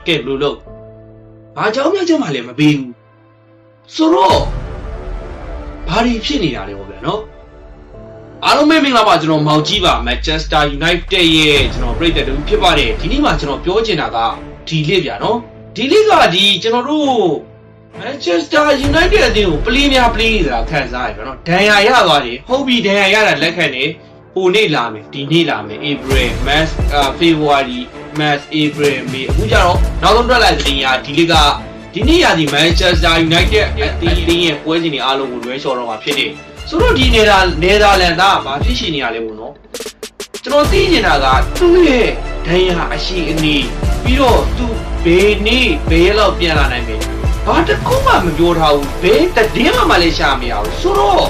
ကဲဘလို့လို့ဘာကြောင့်များချက်မှလည်းမပေးဘူးဆိုတော့ဘာတွေဖြစ်နေတာလဲပေါ့ဗျာနော်အားလုံးပဲမင်္ဂလာပါကျွန်တော်မောင်ကြီးပါ Manchester United ရဲ့ကျွန်တော်ပြည်သက်တူဖြစ်ပါတယ်ဒီနေ့မှာကျွန်တော်ပြောချင်တာကဒီလေးဗျာနော်ဒီလေးကဒီကျွန်တော်တို့ Manchester United အသင်းကိုပလီများပလီနေတာခံစားရဗျာနော်ဒဏ်ရာရသွားတယ်ဟုတ်ပြီဒဏ်ရာရတာလက်ခံနေဟိုနေ့လာမယ်ဒီနေ့လာမယ် April March February March April May အခုကျတော့နောက်ဆုံးထွက်လာတဲ့တင်ရဒီလေးကဒီနေ့ရသည် Manchester United အသင်းရဲ့ပွဲစဉ်တွေအားလုံးကိုလွှဲချော်တော့မှာဖြစ်တယ်ဆိုတော့ဒီနယ်သာလန်သားဘာဖြစ်ရှင်နေရလဲပေါ့နော်ကျွန်တော်သိနေတာကသူ့ရဲ့ဒဏ်ရာအရှိအနီးပြီးတော့သူဘယ်နေ့ဘယ်လောက်ပြန်လာနိုင်မယ်ဘာတခုမှမပြောထားဘူးဘယ်တည်င်းမှလည်းရှာမရဘူးဆိုတော့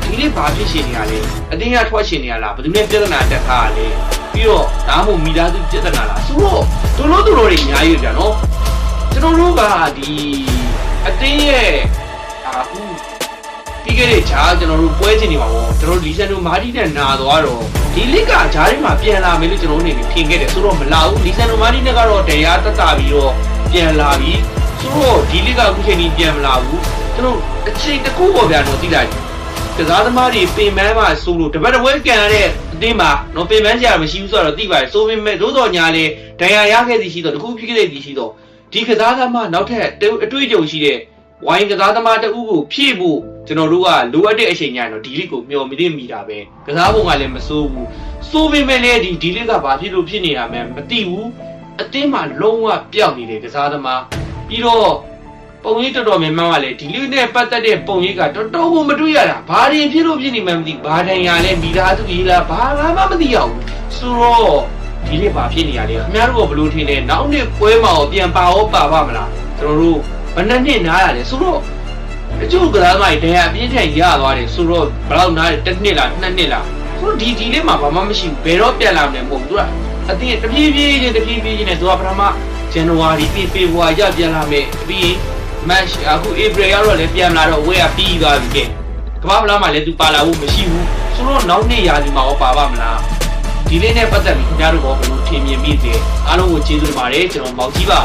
ဒီနေ့ဘာဖြစ်ရှင်နေရလဲအတင်းရထွက်ရှင်နေရလားဘယ်သူနဲ့ပြဿနာတက်ထားရလဲပြီးတော့ဒါမှမဟုတ်မိသားစုပြဿနာလားဆိုတော့တို့လို့တွေအများကြီးကြာနော်ကျွန်တော်တို့ကဒီအတင်းရဲ့အခုပြီးခဲ့တဲ့ဂျားကျွန်တော်တို့ပွဲချင်းနေပါဘောကျွန်တော်တို့လီဆန်ဒိုမာတီနဲ့နာသွားတော့ဒီလစ်ကဂျားတွေမှာပြန်လာမယ်လို့ကျွန်တော်တို့အနေနဲ့ထင်ခဲ့တယ်ဆိုတော့မလာဘူးလီဆန်ဒိုမာတီနဲ့ကတော့တရားတက်တာပြီးတော့ပြန်လာပြီဆိုတော့ဒီလစ်ကအခုချိန်ကြီးပြန်မလာဘူးကျွန်တော်အချိန်တစ်ခုပေါ်ပြန်တော့သိလိုက်ကစားသမားတွေပင်ပန်းမှာဆိုလို့တပတ်တစ်ပွဲကန်ရတဲ့အသင်းမှာတော့ပင်ပန်းစရာမရှိဘူးဆိုတော့သိပါတယ်ဆိုပေမဲ့သို့တော်ညာလေဒဏ်ရာရခဲ့သည်ရှိတော့တခုဖြစ်ခဲ့သည်ရှိတော့ဒီကစားသမားနောက်ထပ်အတွေ့အကြုံရှိတဲ့ဝိုင်းကစားသမားတဦးကိုဖြည့်ဖို့ကျွန်တော်တို့ကလိုအပ်တဲ့အချိန်ညတော့ဒီလစ်ကိုမျှော်မိတာပဲကစားပုံကလည်းမစိုးဘူးစိုးပေမဲ့လည်းဒီလစ်ကဘာဖြစ်လို့ဖြစ်နေတာမှမသိဘူးအသင်းမှာလုံးဝပျောက်နေတယ်ကစားသမားပြီးတော့ပုံရိပ်တော်များများကလည်းဒီလူနဲ့ပတ်သက်တဲ့ပုံရိပ်ကတော်တော်ကိုမတွေ့ရတာဘာတွေဖြစ်လို့ဖြစ်နေမှမသိဘာတိုင်ရလဲမိသားစုကြီးလားဘာမှမသိရဘူးဆိုတော့ဒီနေ့ဘာဖြစ်နေရလဲခင်ဗျားတို့ကဘလို့ထင်လဲနောက်နေ့ပွဲမှာပြန်ပါပါမလားကျွန်တော်တို့ဘယ်နှစ်နားရလဲဆိုတော့အကျိုးကစားသမားတွေတရားအပြင်းထန်ရသွားတယ်ဆိုတော့ဘယ်လောက်နားတစ်နှစ်လားနှစ်နှစ်လားဆိုတော့ဒီနေ့မှာဘာမှမရှိဘူးဘယ်တော့ပြန်လာမလဲမဟုတ်ဘူးသူကအတင်းတဖြည်းဖြည်းချင်းနဲ့သူကပထမဇန်နဝါရီပြီးဖေဖော်ဝါရီပြန်လာမယ်ပြီးmatch အခု April ရောက်တော့လည်းပြန်လာတော့ဝဲကပြီးသွားပြီကဲကမ္ဘာ့ဖလားမှာလည်းသူပါလာဖို့မရှိဘူးဆိုတော့နောက်နေ့ရာသီမှာရောပါပါမလားဒီလေးနဲ့ပတ်သက်ပြီးခင်ဗျားတို့ကဘယ်လိုထင်မြင်မိသေးလဲအားလုံးကိုကျေးဇူးတင်ပါတယ်ကျွန်တော်မောင်ကြီးပါ